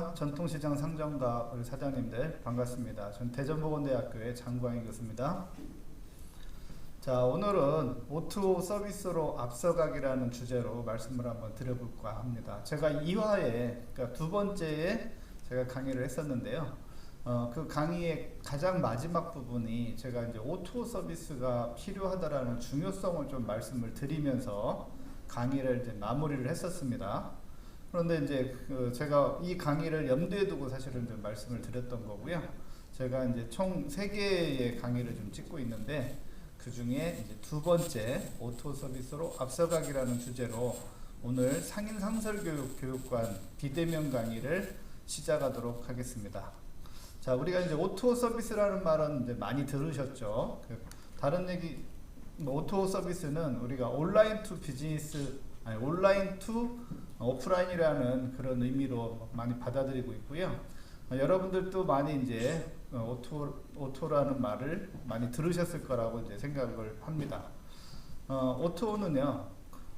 안녕하십니까. 전통시장 상점가 우리 사장님들 반갑습니다. 전 대전보건대학교의 장광희 교수입니다. 자, 오늘은 O2O 서비스로 앞서가기라는 주제로 말씀을 한번 드려볼까 합니다. 제가 2화에 그러니까 두 번째에 제가 강의를 했었는데요. 그 강의의 가장 마지막 부분이 제가 이제 O2O 서비스가 필요하다라는 중요성을 좀 말씀을 드리면서 강의를 이제 마무리를 했었습니다. 그런데 이제 제가 이 강의를 염두에 두고 사실은 좀 말씀을 드렸던 거고요. 제가 이제 총 3개의 강의를 좀 찍고 있는데 그 중에 이제 두 번째 O2O 서비스로 앞서가기라는 주제로 오늘 상인 상설교육 교육관 비대면 강의를 시작하도록 하겠습니다. 자, 우리가 이제 O2O 서비스라는 말은 이제 많이 들으셨죠. 다른 얘기, O2O 서비스는 우리가 온라인 투 비즈니스, 온라인 투 오프라인이라는 그런 의미로 많이 받아들이고 있고요. 여러분들도 많이 이제 O2O라는 말을 많이 들으셨을 거라고 이제 생각을 합니다. O2O는요,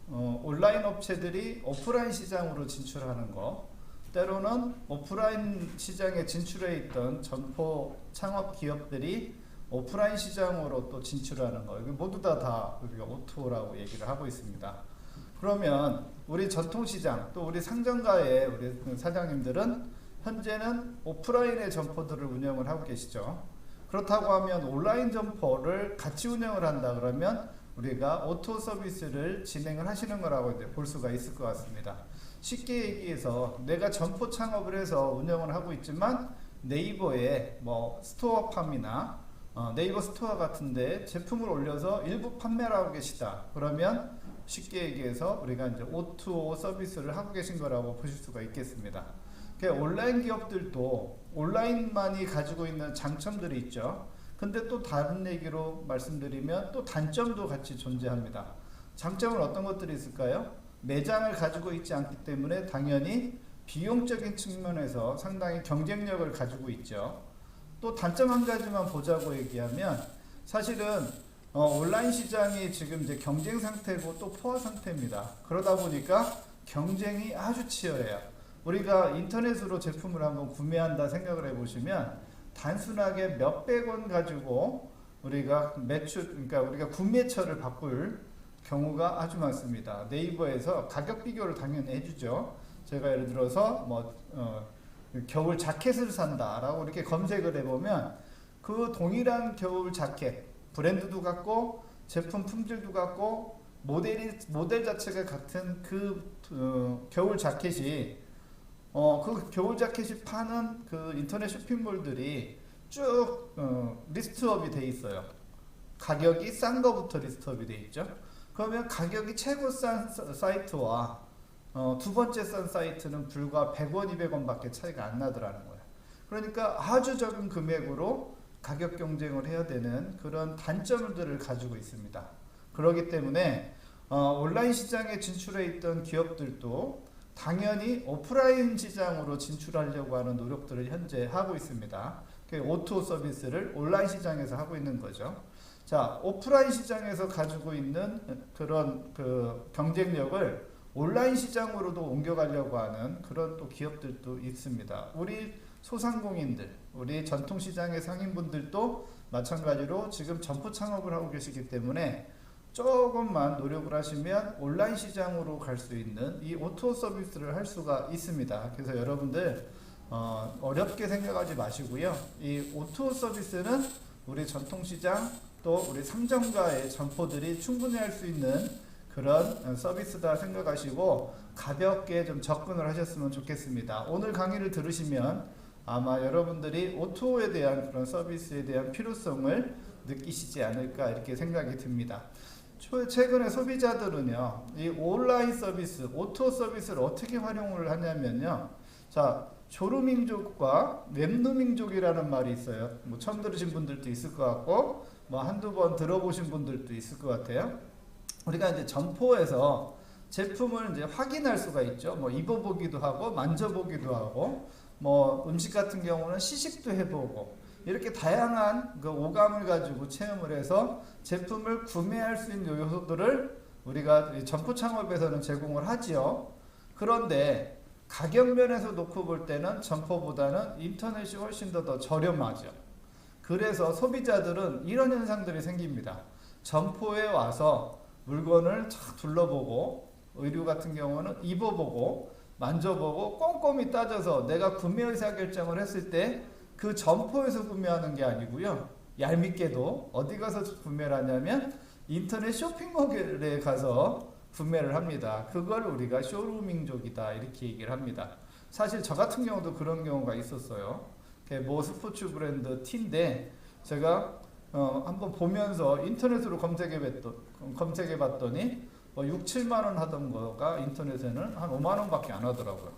온라인 업체들이 오프라인 시장으로 진출하는 거, 때로는 오프라인 시장에 진출해 있던 점포 창업 기업들이 오프라인 시장으로 또 진출하는 거, 이게 모두 다 우리가 O2O라고 얘기를 하고 있습니다. 그러면 우리 전통시장 또 우리 상점가의 우리 사장님들은 현재는 오프라인의 점포들을 운영을 하고 계시죠. 그렇다고 하면 온라인 점포를 같이 운영을 한다 그러면 우리가 O2O 서비스를 진행을 하시는 거라고 이제 볼 수가 있을 것 같습니다. 쉽게 얘기해서 내가 점포 창업을 해서 운영을 하고 있지만 네이버에 뭐 스토어팜이나 네이버 스토어 같은데 제품을 올려서 일부 판매를 하고 계시다. 그러면 쉽게 얘기해서 우리가 이제 O2O 서비스를 하고 계신 거라고 보실 수가 있겠습니다. 온라인 기업들도 온라인만이 가지고 있는 장점들이 있죠. 근데 또 다른 얘기로 말씀드리면 또 단점도 같이 존재합니다. 장점은 어떤 것들이 있을까요? 매장을 가지고 있지 않기 때문에 당연히 비용적인 측면에서 상당히 경쟁력을 가지고 있죠. 또 단점 한 가지만 보자고 얘기하면 사실은 온라인 시장이 지금 이제 경쟁 상태고 또 포화 상태입니다. 그러다 보니까 경쟁이 아주 치열해요. 우리가 인터넷으로 제품을 한번 구매한다 생각을 해보시면 단순하게 몇백 원 가지고 우리가 그러니까 우리가 구매처를 바꿀 경우가 아주 많습니다. 네이버에서 가격 비교를 당연히 해주죠. 제가 예를 들어서 겨울 자켓을 산다라고 이렇게 검색을 해보면 그 동일한 겨울 자켓 브랜드도 같고 제품 품질도 같고 모델 자체가 같은 그 겨울 자켓이 그 겨울 자켓이 파는 그 인터넷 쇼핑몰들이 쭉 리스트업이 돼 있어요. 가격이 싼 거부터 리스트업이 돼 있죠. 그러면 가격이 최고 싼 사이트와 두 번째 싼 사이트는 불과 100원, 200원 밖에 차이가 안 나더라는 거예요. 그러니까 아주 적은 금액으로 가격 경쟁을 해야 되는 그런 단점들을 가지고 있습니다. 그렇기 때문에 온라인 시장에 진출해 있던 기업들도 당연히 오프라인 시장으로 진출하려고 하는 노력들을 현재 하고 있습니다. O2O 서비스를 온라인 시장에서 하고 있는 거죠. 자, 오프라인 시장에서 가지고 있는 그런 그 경쟁력을 온라인 시장으로도 옮겨가려고 하는 그런 또 기업들도 있습니다. 우리 소상공인들, 우리 전통시장의 상인분들도 마찬가지로 지금 점포 창업을 하고 계시기 때문에 조금만 노력을 하시면 온라인 시장으로 갈 수 있는 이 O2O 서비스를 할 수가 있습니다. 그래서 여러분들 어렵게 생각하지 마시고요. 이 O2O 서비스는 우리 전통시장 또 우리 상점가의 점포들이 충분히 할 수 있는 그런 서비스다 생각하시고 가볍게 좀 접근을 하셨으면 좋겠습니다. 오늘 강의를 들으시면 아마 여러분들이 O2O에 대한 그런 서비스에 대한 필요성을 느끼시지 않을까 이렇게 생각이 듭니다. 최근에 소비자들은요, 이 온라인 서비스, O2O 서비스를 어떻게 활용을 하냐면요. 자, 조루민족과 웹루민족이라는 말이 있어요. 뭐 처음 들으신 분들도 있을 것 같고, 뭐 한두 번 들어보신 분들도 있을 것 같아요. 우리가 이제 점포에서 제품을 이제 확인할 수가 있죠. 뭐 입어보기도 하고, 만져보기도 하고, 뭐 음식 같은 경우는 시식도 해보고, 이렇게 다양한 그 오감을 가지고 체험을 해서 제품을 구매할 수 있는 요소들을 우리가 점포 창업에서는 제공을 하지요. 그런데 가격 면에서 놓고 볼 때는 점포보다는 인터넷이 훨씬 더 저렴하죠. 그래서 소비자들은 이런 현상들이 생깁니다. 점포에 와서 물건을 쫙 둘러보고 의류 같은 경우는 입어보고 만져보고 꼼꼼히 따져서 내가 구매 의사결정을 했을 때 그 점포에서 구매하는 게 아니고요. 얄밉게도 어디 가서 구매를 하냐면 인터넷 쇼핑몰에 가서 구매를 합니다. 그걸 우리가 쇼루밍족이다 이렇게 얘기를 합니다. 사실 저 같은 경우도 그런 경우가 있었어요. 뭐 스포츠 브랜드 티인데 제가 한번 보면서 인터넷으로 검색해 봤더니 6, 7만 원 하던 거가 인터넷에는 한 5만 원밖에 안 하더라고요.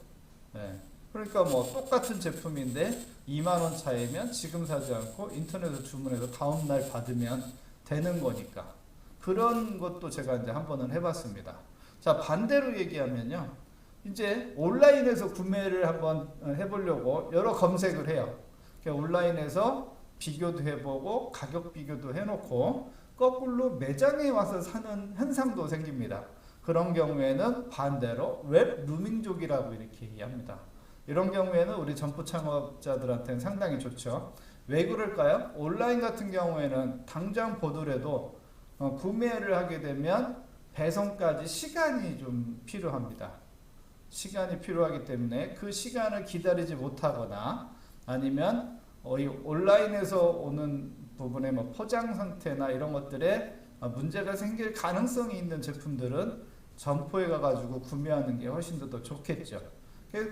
네. 그러니까 뭐 똑같은 제품인데 2만 원 차이면 지금 사지 않고 인터넷으로 주문해서 다음 날 받으면 되는 거니까. 그런 것도 제가 이제 한 번은 해봤습니다. 자, 반대로 얘기하면요. 이제 온라인에서 구매를 한번 해보려고 여러 검색을 해요. 온라인에서 비교도 해보고 가격 비교도 해놓고 거꾸로 매장에 와서 사는 현상도 생깁니다. 그런 경우에는 반대로 웹 루밍족이라고 이렇게 얘기합니다. 이런 경우에는 우리 점포 창업자들한테는 상당히 좋죠. 왜 그럴까요? 온라인 같은 경우에는 당장 보더라도 구매를 하게 되면 배송까지 시간이 좀 필요합니다. 시간이 필요하기 때문에 그 시간을 기다리지 못하거나 아니면 온라인에서 오는 부분의 뭐 포장 상태나 이런 것들에 문제가 생길 가능성이 있는 제품들은 점포에 가가지고 구매하는 게 훨씬 더 좋겠죠.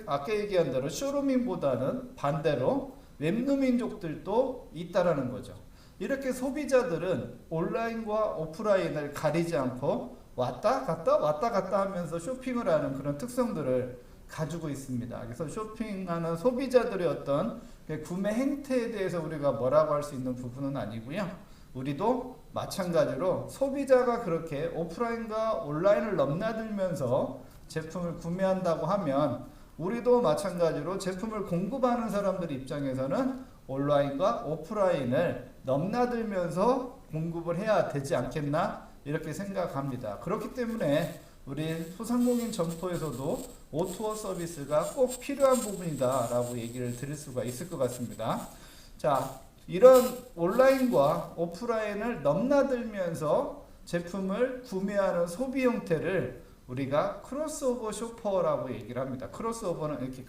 아까 얘기한 대로 쇼루밍보다는 반대로 웹루밍족들도 있다라는 거죠. 이렇게 소비자들은 온라인과 오프라인을 가리지 않고 왔다 갔다 하면서 쇼핑을 하는 그런 특성들을 가지고 있습니다. 그래서 쇼핑하는 소비자들의 어떤 구매 행태에 대해서 우리가 뭐라고 할 수 있는 부분은 아니고요. 우리도 마찬가지로 소비자가 그렇게 오프라인과 온라인을 넘나들면서 제품을 구매한다고 하면 우리도 마찬가지로 제품을 공급하는 사람들 입장에서는 온라인과 오프라인을 넘나들면서 공급을 해야 되지 않겠나 이렇게 생각합니다. 그렇기 때문에 우리 소상공인 점포에서도 O2O 서비스가 꼭 필요한 부분이다 라고 얘기를 드릴 수가 있을 것 같습니다. 자, 이런 온라인과 오프라인을 넘나들면서 제품을 구매하는 소비 형태를 우리가 크로스오버 쇼퍼라고 얘기를 합니다. 크로스오버는 이렇게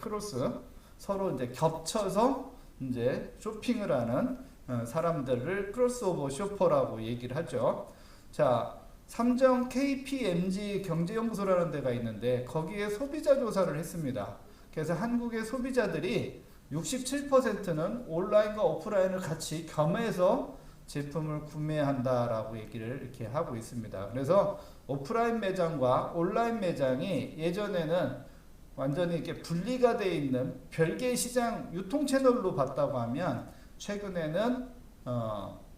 서로 이제 겹쳐서 이제 쇼핑을 하는 사람들을 크로스오버 쇼퍼라고 얘기를 하죠. 자, 삼정 KPMG 경제연구소라는 데가 있는데 거기에 소비자 조사를 했습니다. 그래서 한국의 소비자들이 67%는 온라인과 오프라인을 같이 겸해서 제품을 구매한다라고 얘기를 이렇게 하고 있습니다. 그래서 오프라인 매장과 온라인 매장이 예전에는 완전히 이렇게 분리가 되어 있는 별개의 시장 유통 채널로 봤다고 하면 최근에는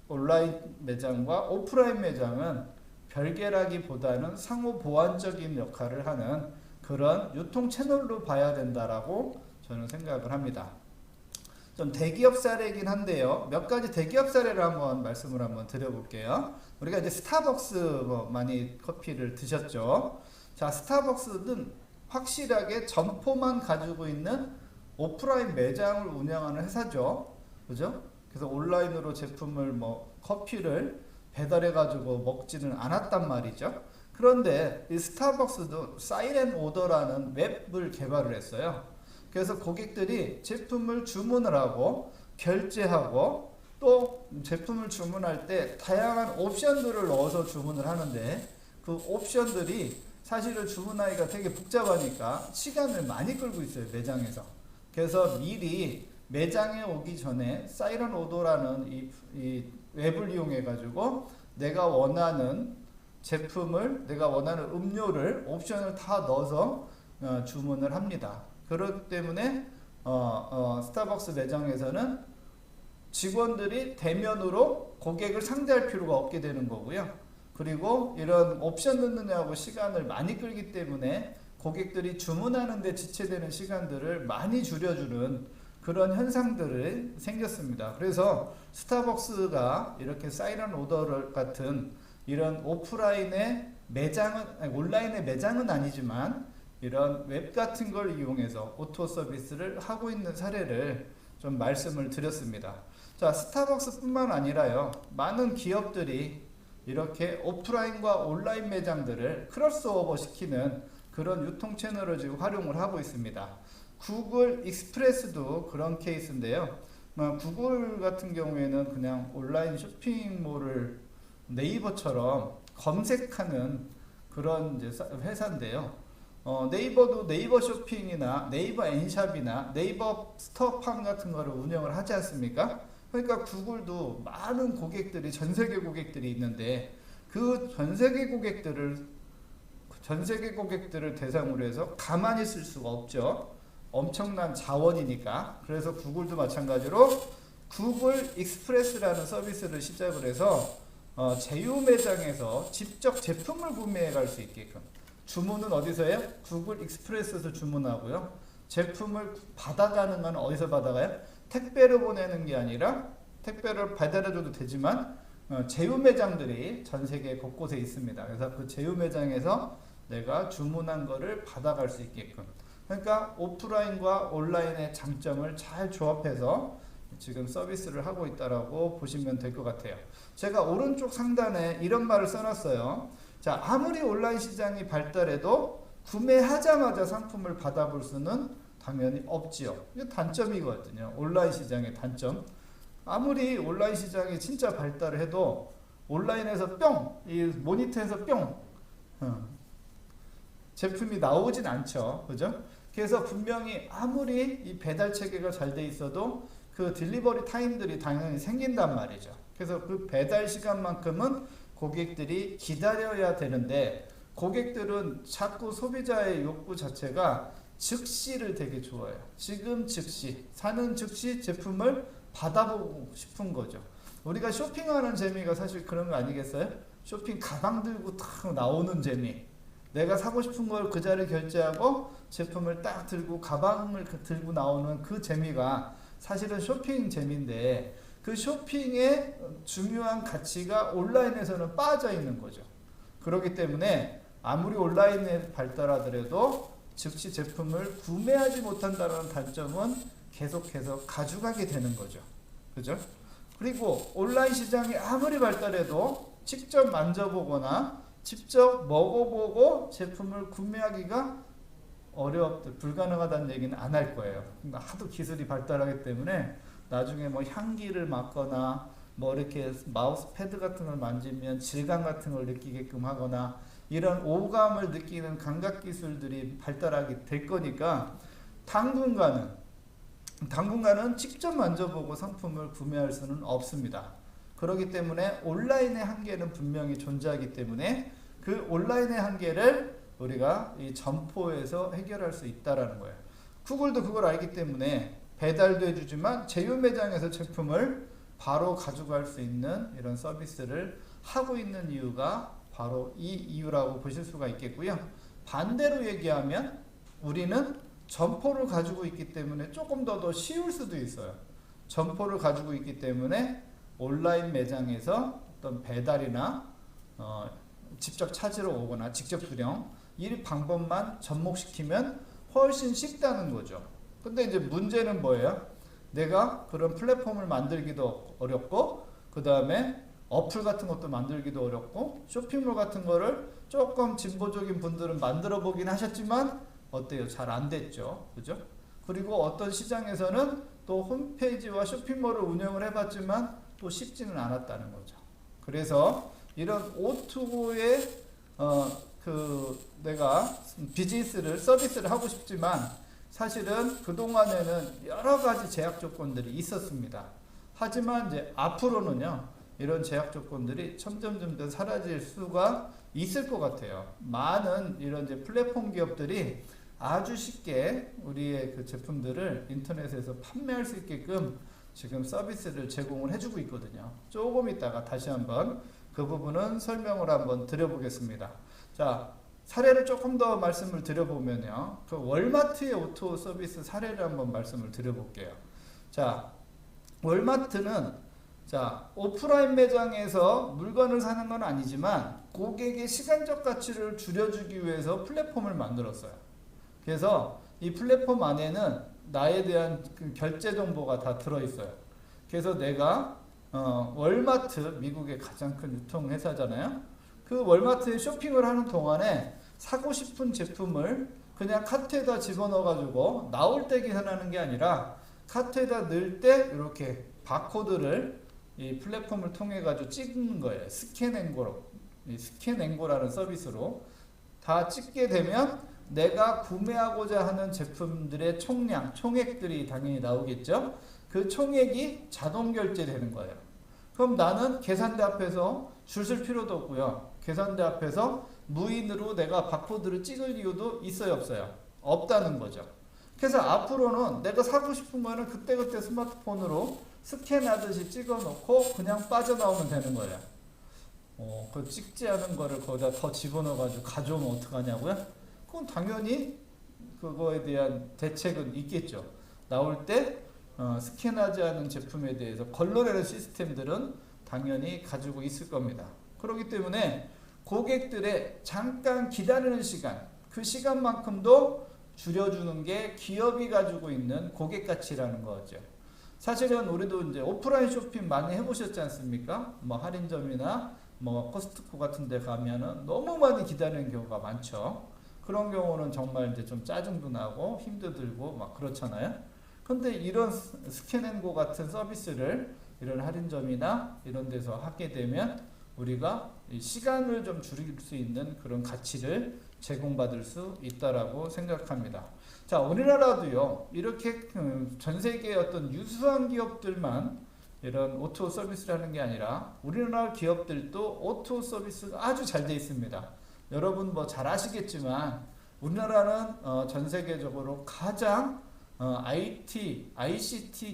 온라인 매장과 오프라인 매장은 별개라기보다는 상호 보완적인 역할을 하는 그런 유통 채널로 봐야 된다라고 저는 생각을 합니다. 좀 대기업 사례이긴 한데요. 몇 가지 대기업 사례를 말씀을 한번 드려볼게요. 우리가 이제 스타벅스 많이 커피를 드셨죠. 자, 스타벅스는 확실하게 점포만 가지고 있는 오프라인 매장을 운영하는 회사죠. 그죠? 그래서 온라인으로 제품을 커피를 배달해 가지고 먹지는 않았단 말이죠. 그런데 이 스타벅스도 사이렌 오더라는 웹을 개발을 했어요. 그래서 고객들이 제품을 주문을 하고 결제하고 또 제품을 주문할 때 다양한 옵션들을 넣어서 주문을 하는데 그 옵션들이 사실은 주문하기가 되게 복잡하니까 시간을 많이 끌고 있어요, 매장에서. 그래서 미리 매장에 오기 전에 사이렌 오더라는 이 웹을 이용해 가지고 내가 원하는 제품을, 내가 원하는 음료를 옵션을 다 넣어서 주문을 합니다. 그렇기 때문에 스타벅스 매장에서는 직원들이 대면으로 고객을 상대할 필요가 없게 되는 거고요. 그리고 이런 옵션 넣느냐고 시간을 많이 끌기 때문에 고객들이 주문하는 데 지체되는 시간들을 많이 줄여주는 그런 현상들이 생겼습니다. 그래서 스타벅스가 이렇게 사이렌 오더 같은 이런 오프라인의 매장은, 온라인의 매장은 아니지만 이런 웹 같은 걸 이용해서 오토 서비스를 하고 있는 사례를 좀 말씀을 드렸습니다. 자, 스타벅스 뿐만 아니라요, 많은 기업들이 이렇게 오프라인과 온라인 매장들을 크로스오버 시키는 그런 유통 채널을 지금 활용을 하고 있습니다. 구글 익스프레스도 그런 케이스인데요. 구글 같은 경우에는 그냥 온라인 쇼핑몰을 네이버처럼 검색하는 그런 이제 회사인데요. 네이버도 네이버 쇼핑이나 네이버 엔샵이나 네이버 스토어팜 같은 거를 운영을 하지 않습니까? 그러니까 구글도 많은 고객들이, 전 세계 고객들이 있는데 그 전 세계 고객들을 대상으로 해서 가만히 있을 수가 없죠. 엄청난 자원이니까. 그래서 구글도 마찬가지로 구글 익스프레스라는 서비스를 시작을 해서 제휴 매장에서 직접 제품을 구매해 갈 수 있게끔, 주문은 어디서 해요? 구글 익스프레스에서 주문하고요. 제품을 받아가는 건 어디서 받아가요? 택배로 보내는 게 아니라, 택배를 배달해줘도 되지만 제휴 매장들이 전 세계 곳곳에 있습니다. 그래서 그 제휴 매장에서 내가 주문한 거를 받아갈 수 있게끔, 그러니까 오프라인과 온라인의 장점을 잘 조합해서 지금 서비스를 하고 있다라고 보시면 될 것 같아요. 제가 오른쪽 상단에 이런 말을 써놨어요. 자, 아무리 온라인 시장이 발달해도 구매하자마자 상품을 받아볼 수는 당연히 없지요. 이게 단점이거든요. 온라인 시장의 단점. 아무리 온라인 시장이 진짜 발달을 해도 온라인에서 뿅, 이 모니터에서 뿅, 제품이 나오진 않죠. 그죠? 그래서 분명히 아무리 이 배달 체계가 잘 돼 있어도 그 딜리버리 타임들이 당연히 생긴단 말이죠. 그래서 그 배달 시간만큼은 고객들이 기다려야 되는데, 고객들은 자꾸 소비자의 욕구 자체가 즉시를 되게 좋아해요. 지금 즉시, 사는 즉시 제품을 받아보고 싶은 거죠. 우리가 쇼핑하는 재미가 사실 그런 거 아니겠어요? 쇼핑 가방 들고 탁 나오는 재미. 내가 사고 싶은 걸 그 자리에 결제하고 제품을 딱 들고 가방을 들고 나오는 그 재미가 사실은 쇼핑 재미인데, 그 쇼핑의 중요한 가치가 온라인에서는 빠져 있는 거죠. 그렇기 때문에 아무리 온라인에 발달하더라도 즉시 제품을 구매하지 못한다는 단점은 계속해서 가져가게 되는 거죠. 그죠? 그리고 온라인 시장이 아무리 발달해도 직접 만져보거나 직접 먹어보고 제품을 구매하기가 불가능하다는 얘기는 안 할 거예요. 그러니까 하도 기술이 발달하기 때문에 나중에 뭐 향기를 맡거나 뭐 이렇게 마우스 패드 같은 걸 만지면 질감 같은 걸 느끼게끔 하거나 이런 오감을 느끼는 감각 기술들이 발달하게 될 거니까 당분간은 직접 만져보고 상품을 구매할 수는 없습니다. 그렇기 때문에 온라인의 한계는 분명히 존재하기 때문에 그 온라인의 한계를 우리가 이 점포에서 해결할 수 있다라는 거예요. 구글도 그걸 알기 때문에 배달도 해주지만 제휴 매장에서 제품을 바로 가져갈 수 있는 이런 서비스를 하고 있는 이유가 바로 이 이유라고 보실 수가 있겠고요. 반대로 얘기하면 우리는 점포를 가지고 있기 때문에 조금 더 쉬울 수도 있어요. 점포를 가지고 있기 때문에 온라인 매장에서 어떤 배달이나 직접 찾으러 오거나 직접 수령, 이 방법만 접목시키면 훨씬 쉽다는 거죠. 근데 이제 문제는 뭐예요? 내가 그런 플랫폼을 만들기도 어렵고, 그 다음에 어플 같은 것도 만들기도 어렵고, 쇼핑몰 같은 거를 조금 진보적인 분들은 만들어 보긴 하셨지만 어때요? 잘 안 됐죠. 그죠? 그리고 어떤 시장에서는 또 홈페이지와 쇼핑몰을 운영을 해봤지만 또 쉽지는 않았다는 거죠. 그래서 이런 O2O의 내가 비즈니스를, 서비스를 하고 싶지만 사실은 그동안에는 여러 가지 제약 조건들이 있었습니다. 하지만 이제 앞으로는요, 이런 제약 조건들이 점점 사라질 수가 있을 것 같아요. 많은 이런 이제 플랫폼 기업들이 아주 쉽게 우리의 그 제품들을 인터넷에서 판매할 수 있게끔 지금 서비스를 제공을 해주고 있거든요. 조금 있다가 다시 한번 그 부분은 설명을 한번 드려보겠습니다. 자, 사례를 조금 더 말씀을 드려보면요, 그 월마트의 오토 서비스 사례를 한번 말씀을 드려볼게요. 자, 월마트는 오프라인 매장에서 물건을 사는 건 아니지만 고객의 시간적 가치를 줄여주기 위해서 플랫폼을 만들었어요. 그래서 이 플랫폼 안에는 나에 대한 그 결제 정보가 다 들어있어요. 그래서 내가 월마트, 미국의 가장 큰 유통회사잖아요. 그 월마트에 쇼핑을 하는 동안에 사고 싶은 제품을 그냥 카트에다 집어넣어가지고 나올 때 계산하는 게 아니라 카트에다 넣을 때 이렇게 바코드를 이 플랫폼을 통해 가지고 찍는 거예요. 스캔앤고로, 이 스캔앤고라는 서비스로 다 찍게 되면 내가 구매하고자 하는 제품들의 총량, 총액들이 당연히 나오겠죠. 그 총액이 자동 결제되는 거예요. 그럼 나는 계산대 앞에서 줄 쓸 필요도 없고요. 계산대 앞에서 무인으로 내가 바코드를 찍을 이유도 있어요, 없어요? 없다는 거죠. 그래서 앞으로는 내가 사고 싶은 거는 그때그때 스마트폰으로 스캔하듯이 찍어 놓고 그냥 빠져나오면 되는 거예요. 그 찍지 않은 거를 거기다 더 집어넣어가지고 가져오면 어떡하냐고요? 그건 당연히 그거에 대한 대책은 있겠죠. 나올 때 스캔하지 않은 제품에 대해서 걸러내는 시스템들은 당연히 가지고 있을 겁니다. 그렇기 때문에 고객들의 잠깐 기다리는 시간, 그 시간만큼도 줄여주는 게 기업이 가지고 있는 고객 가치라는 거죠. 사실은 우리도 이제 오프라인 쇼핑 많이 해보셨지 않습니까? 뭐 할인점이나 뭐 코스트코 같은 데 가면은 너무 많이 기다리는 경우가 많죠. 그런 경우는 정말 이제 좀 짜증도 나고 힘도 들고 막 그렇잖아요. 근데 이런 스캔앤고 같은 서비스를 이런 할인점이나 이런 데서 하게 되면 우리가 이 시간을 좀 줄일 수 있는 그런 가치를 제공받을 수 있다라고 생각합니다. 자, 우리나라도요, 이렇게 전 세계의 어떤 유수한 기업들만 이런 오토 서비스를 하는 게 아니라 우리나라 기업들도 오토 서비스가 아주 잘 돼 있습니다. 여러분 뭐 잘 아시겠지만 우리나라는 전 세계적으로 가장 ICT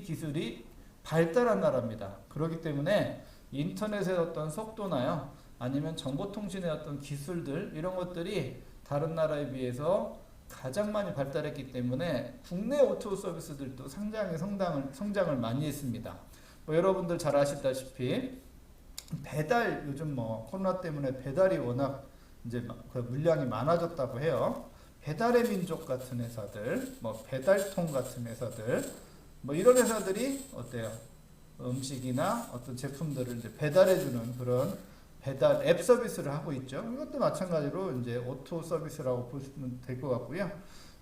기술이 발달한 나라입니다. 그렇기 때문에 인터넷의 어떤 속도나요, 아니면 정보통신의 어떤 기술들, 이런 것들이 다른 나라에 비해서 가장 많이 발달했기 때문에 국내 오토 서비스들도 상당히 성장을 많이 했습니다. 뭐 여러분들 잘 아시다시피 배달, 요즘 뭐 코로나 때문에 배달이 워낙 이제 그 물량이 많아졌다고 해요. 배달의 민족 같은 회사들, 뭐 배달통 같은 회사들, 뭐 이런 회사들이 어때요? 음식이나 어떤 제품들을 이제 배달해주는 그런 배달 앱 서비스를 하고 있죠. 이것도 마찬가지로 이제 오토 서비스라고 보시면 될 것 같고요.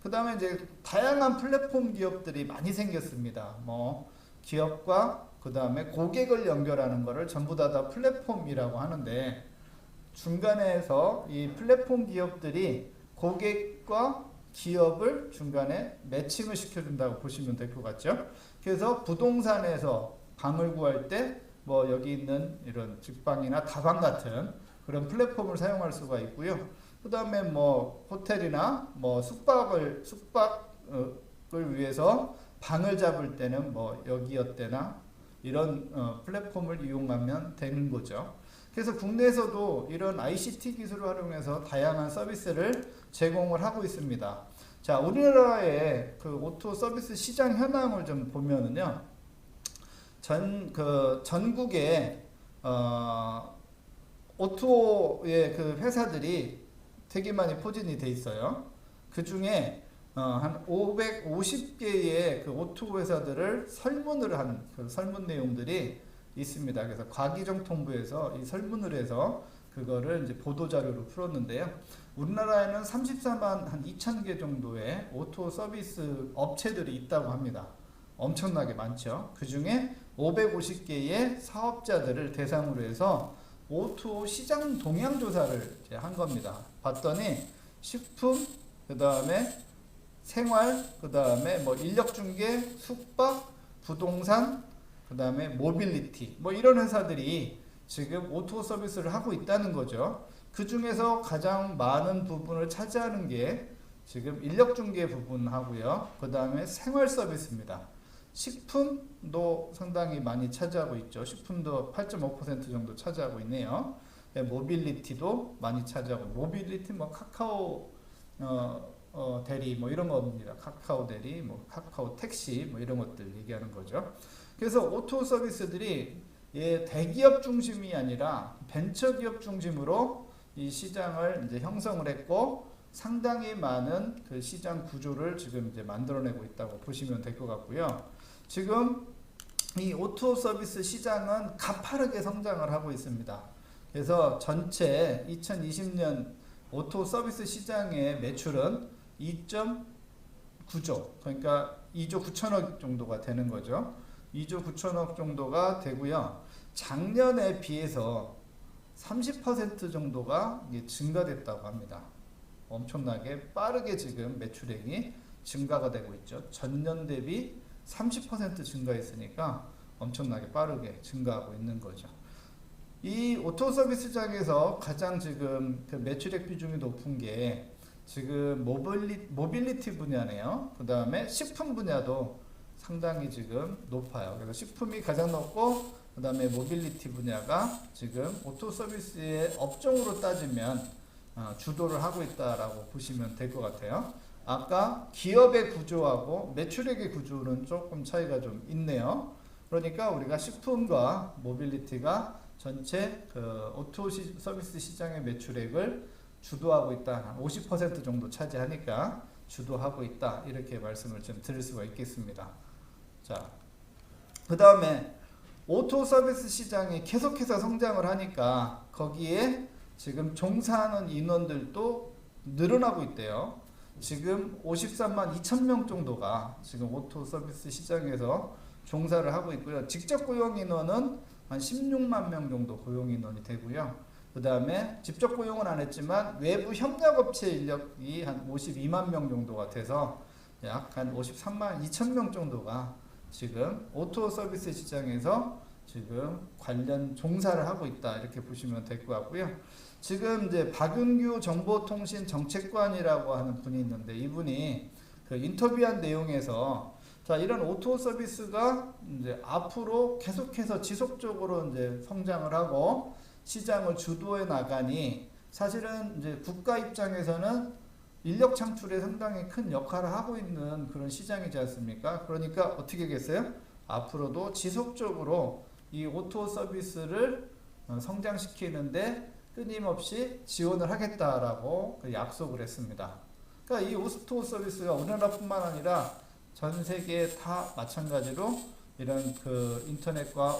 그 다음에 이제 다양한 플랫폼 기업들이 많이 생겼습니다. 뭐 기업과 그 다음에 고객을 연결하는 거를 전부 다 플랫폼이라고 하는데, 중간에서 이 플랫폼 기업들이 고객과 기업을 중간에 매칭을 시켜준다고 보시면 될 것 같죠. 그래서 부동산에서 방을 구할 때 뭐 여기 있는 이런 직방이나 다방 같은 그런 플랫폼을 사용할 수가 있고요. 그 다음에 뭐 호텔이나 뭐 숙박을 위해서 방을 잡을 때는 뭐 여기어때나 이런 플랫폼을 이용하면 되는 거죠. 그래서 국내에서도 이런 ICT 기술을 활용해서 다양한 서비스를 제공을 하고 있습니다. 자, 우리나라의 그 오토 서비스 시장 현황을 좀 보면은요, 전국에 오토의 그 회사들이 되게 많이 포진이 돼 있어요. 그 중에 한 550개의 그 오토 회사들을 설문을 한 그 설문 내용들이 있습니다. 그래서 과기정통부에서 이 설문을 해서 그거를 이제 보도자료로 풀었는데요. 우리나라에는 34만 한 2천 개 정도의 오토 서비스 업체들이 있다고 합니다. 엄청나게 많죠. 그 중에 550개의 사업자들을 대상으로 해서 오토 시장 동향 조사를 한 겁니다. 봤더니 식품, 그 다음에 생활, 그 다음에 뭐 인력중개, 숙박, 부동산, 그 다음에 모빌리티, 뭐 이런 회사들이 지금 오토 서비스를 하고 있다는 거죠. 그 중에서 가장 많은 부분을 차지하는 게 지금 인력중개 부분하고요. 그 다음에 생활 서비스입니다. 식품도 상당히 많이 차지하고 있죠. 식품도 8.5% 정도 차지하고 있네요. 모빌리티도 많이 차지하고, 모빌리티 뭐 카카오 대리 뭐 이런 겁니다. 카카오 대리, 뭐 카카오 택시 뭐 이런 것들 얘기하는 거죠. 그래서 오토 서비스들이 대기업 중심이 아니라 벤처기업 중심으로 이 시장을 이제 형성을 했고, 상당히 많은 그 시장 구조를 지금 이제 만들어내고 있다고 보시면 될 것 같고요. 지금 이 오토 서비스 시장은 가파르게 성장을 하고 있습니다. 그래서 전체 2020년 오토 서비스 시장의 매출은 2.9조, 그러니까 2조 9천억 정도가 되는 거죠. 2조 9천억 정도가 되고요. 작년에 비해서 30% 정도가 증가됐다고 합니다. 엄청나게 빠르게 지금 매출액이 증가가 되고 있죠. 전년 대비 30% 증가했으니까 엄청나게 빠르게 증가하고 있는 거죠. 이 오토 서비스장에서 가장 지금 그 매출액 비중이 높은 게 지금 모빌리티 분야네요. 그 다음에 식품 분야도 상당히 지금 높아요. 그래서 식품이 가장 높고, 그 다음에 모빌리티 분야가 지금 오토 서비스의 업종으로 따지면 주도를 하고 있다라고 보시면 될 것 같아요. 아까 기업의 구조하고 매출액의 구조는 조금 차이가 좀 있네요. 그러니까 우리가 식품과 모빌리티가 전체 그 오토 서비스 시장의 매출액을 주도하고 있다. 50% 정도 차지하니까 주도하고 있다. 이렇게 말씀을 좀 드릴 수가 있겠습니다. 자, 그 다음에 오토 서비스 시장이 계속해서 성장을 하니까 거기에 지금 종사하는 인원들도 늘어나고 있대요. 지금 53만 2천 명 정도가 지금 오토 서비스 시장에서 종사를 하고 있고요. 직접 고용 인원은 한 16만 명 정도 고용 인원이 되고요. 그 다음에 직접 고용은 안 했지만 외부 협력업체 인력이 한 52만 명 정도가 돼서 약 한 53만 2천 명 정도가 지금 오토 서비스 시장에서 지금 관련 종사를 하고 있다. 이렇게 보시면 될 것 같고요. 지금 이제 박윤규 정보통신 정책관이라고 하는 분이 있는데, 이분이 그 인터뷰한 내용에서 자, 이런 오토 서비스가 이제 앞으로 계속해서 지속적으로 이제 성장을 하고 시장을 주도해 나가니 사실은 이제 국가 입장에서는 인력 창출에 상당히 큰 역할을 하고 있는 그런 시장이지 않습니까? 그러니까 어떻게 하겠어요? 앞으로도 지속적으로 이 오토 서비스를 성장시키는데 끊임없이 지원을 하겠다라고 약속을 했습니다. 그러니까 이 오토 서비스가 우리나라뿐만 아니라 전 세계 다 마찬가지로 이런 그 인터넷과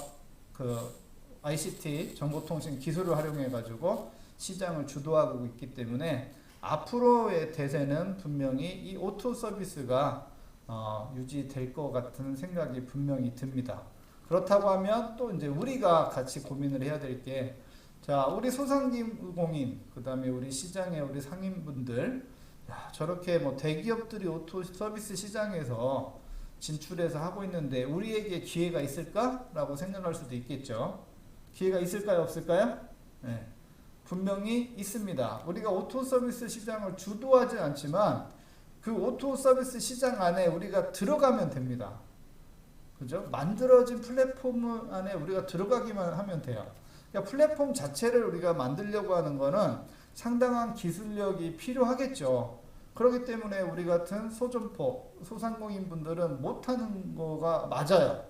그 ICT 정보통신 기술을 활용해 가지고 시장을 주도하고 있기 때문에 앞으로의 대세는 분명히 이 오토 서비스가 유지될 것 같은 생각이 분명히 듭니다. 그렇다고 하면 또 이제 우리가 같이 고민을 해야 될 게, 자, 우리 소상공인, 그 다음에 우리 시장의 우리 상인분들, 야, 저렇게 뭐 대기업들이 오토 서비스 시장에서 진출해서 하고 있는데 우리에게 기회가 있을까라고 생각할 수도 있겠죠. 기회가 있을까요, 없을까요? 네, 분명히 있습니다. 우리가 오토 서비스 시장을 주도하지 않지만 그 오토 서비스 시장 안에 우리가 들어가면 됩니다. 그죠? 만들어진 플랫폼 안에 우리가 들어가기만 하면 돼요. 그러니까 플랫폼 자체를 우리가 만들려고 하는 거는 상당한 기술력이 필요하겠죠. 그렇기 때문에 우리 같은 소점포, 소상공인 분들은 못하는 거가 맞아요.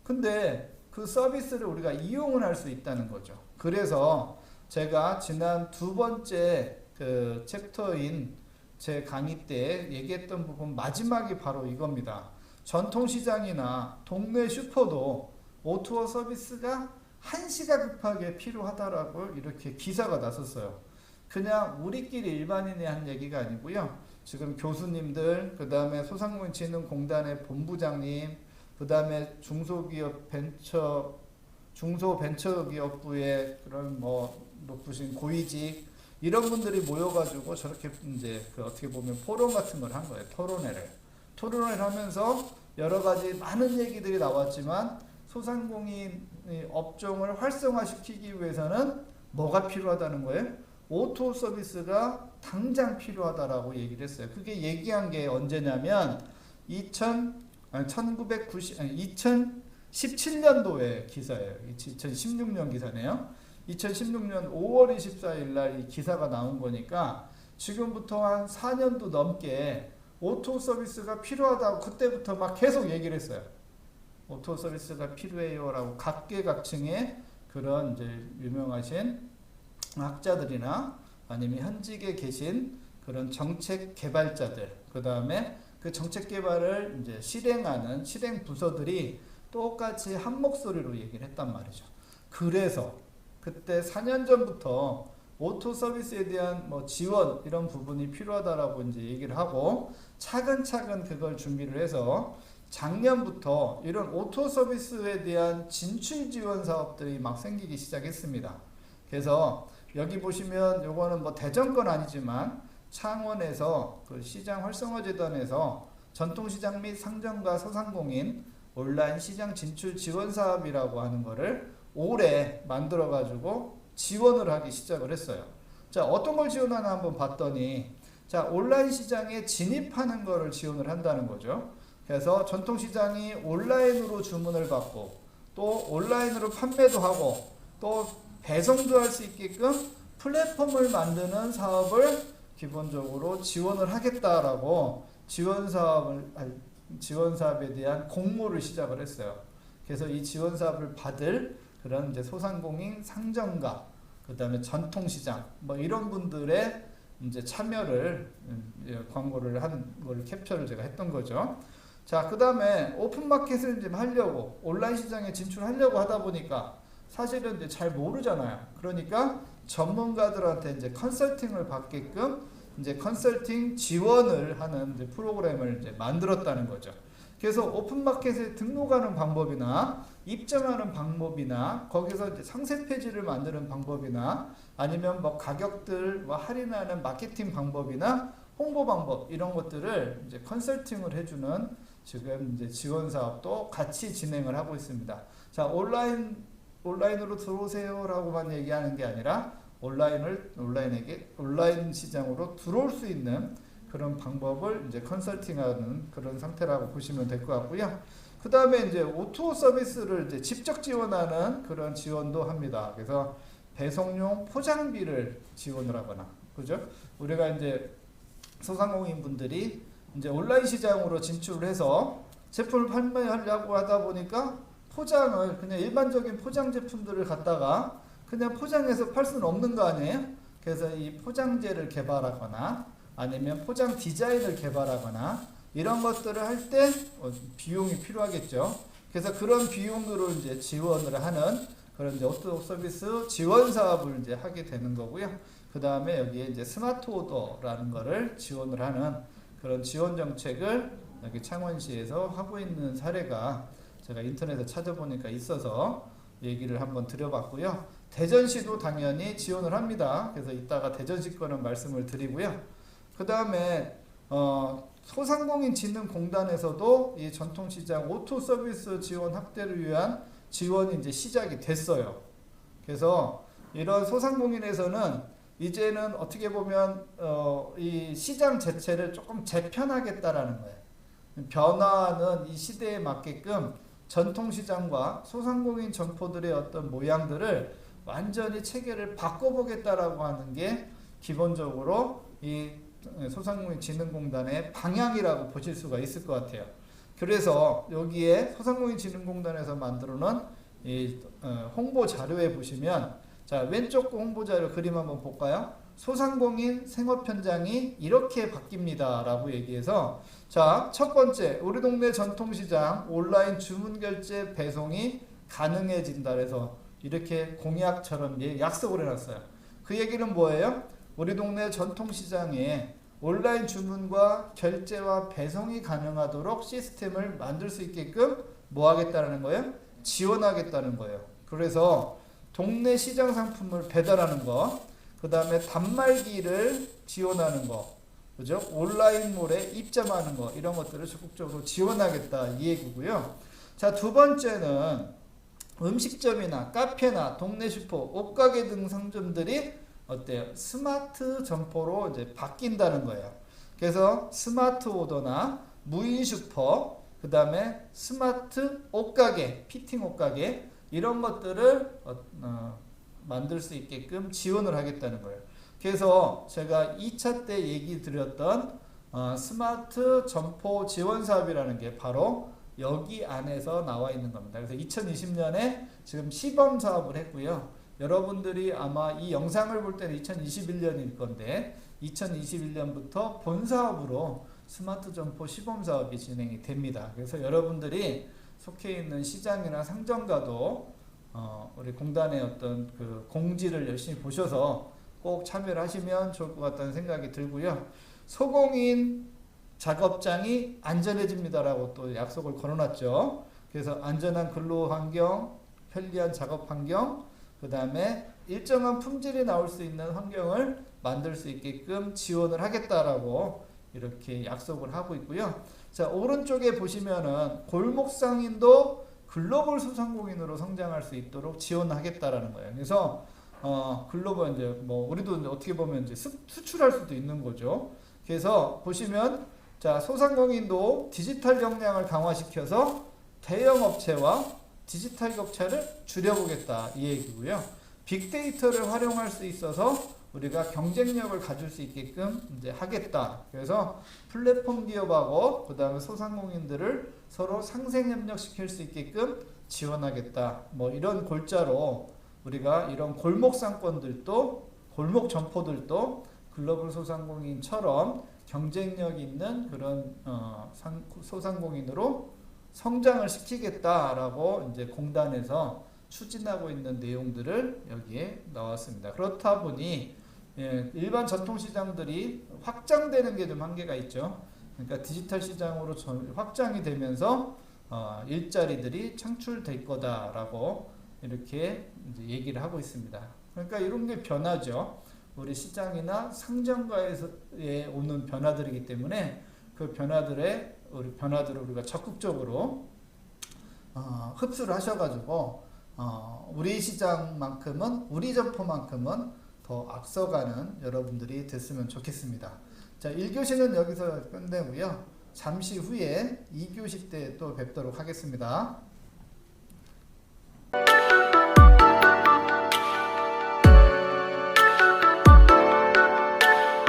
근데 그 서비스를 우리가 이용을 할 수 있다는 거죠. 그래서 제가 지난 두 번째 그 챕터인 제 강의 때 얘기했던 부분 마지막이 바로 이겁니다. 전통시장이나 동네 슈퍼도 오토 서비스가 한시가 급하게 필요하다라고 이렇게 기사가 났었어요. 그냥 우리끼리 일반인이 한 얘기가 아니고요. 지금 교수님들, 그 다음에 소상공인진흥공단의 본부장님, 그 다음에 중소벤처기업부의 그런 뭐 높으신 고위직, 이런 분들이 모여가지고 저렇게 이제 그 어떻게 보면 포럼 같은 걸 한 거예요. 토론회를 하면서 여러 가지 많은 얘기들이 나왔지만 소상공인 업종을 활성화시키기 위해서는 뭐가 필요하다는 거예요? 오토 서비스가 당장 필요하다라고 얘기를 했어요. 그게 얘기한 게 언제냐면 2017년도의 기사예요. 2016년 기사네요. 2016년 5월 24일 날 이 기사가 나온 거니까 지금부터 한 4년도 넘게 오토 서비스가 필요하다고 그때부터 막 계속 얘기를 했어요. 오토 서비스가 필요해요라고 각계각층의 그런 이제 유명하신 학자들이나 아니면 현직에 계신 그런 정책 개발자들, 그 다음에 그 정책 개발을 이제 실행하는 실행 부서들이 똑같이 한 목소리로 얘기를 했단 말이죠. 그래서 그때 4년 전부터 오토 서비스에 대한 뭐 지원 이런 부분이 필요하다라고 이제 얘기를 하고 차근차근 그걸 준비를 해서 작년부터 이런 오토 서비스에 대한 진출 지원 사업들이 막 생기기 시작했습니다. 그래서 여기 보시면 요거는 뭐 대전 건 아니지만 창원에서 그 시장 활성화 재단에서 전통시장 및 상점과 소상공인 온라인 시장 진출 지원 사업이라고 하는 거를 올해 만들어 가지고 지원을 하기 시작을 했어요. 자, 어떤 걸 지원하나 한번 봤더니 자, 온라인 시장에 진입하는 거를 지원을 한다는 거죠. 그래서 전통시장이 온라인으로 주문을 받고 또 온라인으로 판매도 하고 또 배송도 할 수 있게끔 플랫폼을 만드는 사업을 기본적으로 지원을 하겠다라고 지원 사업에 대한 공모를 시작을 했어요. 그래서 이 지원 사업을 받을 그런 이제 소상공인 상점가, 그 다음에 전통시장, 뭐 이런 분들의 이제 참여를 광고를 한 걸 캡처를 제가 했던 거죠. 자, 그 다음에 오픈마켓을 좀 하려고 온라인 시장에 진출하려고 하다 보니까 사실은 이제 잘 모르잖아요. 그러니까 전문가들한테 이제 컨설팅을 받게끔 이제 컨설팅 지원을 하는 이제 프로그램을 이제 만들었다는 거죠. 그래서 오픈마켓에 등록하는 방법이나 입점하는 방법이나 거기서 이제 상세 페이지를 만드는 방법이나 아니면 뭐 가격들 할인하는 마케팅 방법이나 홍보 방법 이런 것들을 이제 컨설팅을 해주는 지금 이제 지원 사업도 같이 진행을 하고 있습니다. 자, 온라인으로 들어오세요라고만 얘기하는 게 아니라 온라인 시장으로 들어올 수 있는 그런 방법을 이제 컨설팅하는 그런 상태라고 보시면 될 것 같고요. 그 다음에 이제 오토 서비스를 이제 직접 지원하는 그런 지원도 합니다. 그래서 배송용 포장비를 지원을 하거나, 그죠? 우리가 이제 소상공인 분들이 이제 온라인 시장으로 진출을 해서 제품을 판매하려고 하다 보니까 포장을 그냥 일반적인 포장 제품들을 갖다가 그냥 포장해서 팔 수는 없는 거 아니에요? 그래서 이 포장재를 개발하거나 아니면 포장 디자인을 개발하거나 이런 것들을 할 때 비용이 필요하겠죠. 그래서 그런 비용으로 이제 지원을 하는 그런 이제 오토 서비스 지원 사업을 이제 하게 되는 거고요. 그 다음에 여기에 이제 스마트 오더라는 거를 지원을 하는 그런 지원 정책을 여기 창원시에서 하고 있는 사례가 제가 인터넷에 찾아보니까 있어서 얘기를 한번 드려봤고요. 대전시도 당연히 지원을 합니다. 그래서 이따가 대전시 거는 말씀을 드리고요. 그 다음에 소상공인 진흥공단에서도 이 전통시장 오토 서비스 지원 확대를 위한 지원이 이제 시작이 됐어요. 그래서 이런 소상공인에서는 이제는 어떻게 보면 이 시장 자체를 조금 재편하겠다라는 거예요. 변화하는 이 시대에 맞게끔 전통시장과 소상공인 점포들의 어떤 모양들을 완전히 체계를 바꿔보겠다라고 하는 게 기본적으로 이 소상공인 진흥공단의 방향이라고 보실 수가 있을 것 같아요. 그래서 여기에 소상공인 진흥공단에서 만들어놓은 이 홍보 자료에 보시면 자, 왼쪽 홍보 자료 그림 한번 볼까요? 소상공인 생업 현장이 이렇게 바뀝니다 라고 얘기해서 자, 첫 번째 우리 동네 전통시장 온라인 주문 결제 배송이 가능해진다 그래서 이렇게 공약처럼 약속을 해놨어요. 그 얘기는 뭐예요? 우리 동네 전통시장에 온라인 주문과 결제와 배송이 가능하도록 시스템을 만들 수 있게끔 뭐 하겠다는 거예요? 지원하겠다는 거예요. 그래서 동네 시장 상품을 배달하는 거, 그 다음에 단말기를 지원하는 거, 그죠? 온라인몰에 입점하는 거, 이런 것들을 적극적으로 지원하겠다 이 얘기고요. 자, 두 번째는 음식점이나 카페나 동네 슈퍼, 옷가게 등 상점들이 어때요? 스마트 점포로 이제 바뀐다는 거예요. 그래서 스마트 오더나 무인 슈퍼, 그 다음에 스마트 옷가게, 피팅 옷가게 이런 것들을 만들 수 있게끔 지원을 하겠다는 거예요. 그래서 제가 2차 때 얘기 드렸던 스마트 점포 지원 사업이라는 게 바로 여기 안에서 나와 있는 겁니다. 그래서 2020년에 지금 시범 사업을 했고요. 여러분들이 아마 이 영상을 볼 때는 2021년일 건데 2021년부터 본사업으로 스마트 점포 시범 사업이 진행이 됩니다. 그래서 여러분들이 속해 있는 시장이나 상점가도 우리 공단의 어떤 그 공지를 열심히 보셔서 꼭 참여를 하시면 좋을 것 같다는 생각이 들고요. 소공인 작업장이 안전해집니다라고 또 약속을 걸어놨죠. 그래서 안전한 근로 환경, 편리한 작업 환경, 그 다음에 일정한 품질이 나올 수 있는 환경을 만들 수 있게끔 지원을 하겠다라고 이렇게 약속을 하고 있고요. 자, 오른쪽에 보시면은 골목상인도 글로벌 소상공인으로 성장할 수 있도록 지원하겠다라는 거예요. 그래서 글로벌 이제 뭐 우리도 이제 어떻게 보면 이제 수출할 수도 있는 거죠. 그래서 보시면 자, 소상공인도 디지털 역량을 강화시켜서 대형 업체와 디지털 격차를 줄여보겠다 이 얘기고요. 빅데이터를 활용할 수 있어서 우리가 경쟁력을 가질 수 있게끔 이제 하겠다. 그래서 플랫폼 기업하고 그 다음에 소상공인들을 서로 상생협력시킬 수 있게끔 지원하겠다. 뭐 이런 골자로 우리가 이런 골목 상권들도 골목 점포들도 글로벌 소상공인처럼 경쟁력 있는 그런 소상공인으로 성장을 시키겠다라고 이제 공단에서 추진하고 있는 내용들을 여기에 넣었습니다. 그렇다 보니 일반 전통시장들이 확장되는 게 좀 한계가 있죠. 그러니까 디지털 시장으로 확장이 되면서 일자리들이 창출될 거다라고 이렇게 이제 얘기를 하고 있습니다. 그러니까 이런 게 변화죠. 우리 시장이나 상점가에서의 오는 변화들이기 때문에 그 변화들을 우리가 적극적으로 흡수를 하셔가지고 우리 시장만큼은 우리 점포만큼은 더 앞서가는 여러분들이 됐으면 좋겠습니다. 자, 1교시는 여기서 끝내고요. 잠시 후에 2교시 때 또 뵙도록 하겠습니다.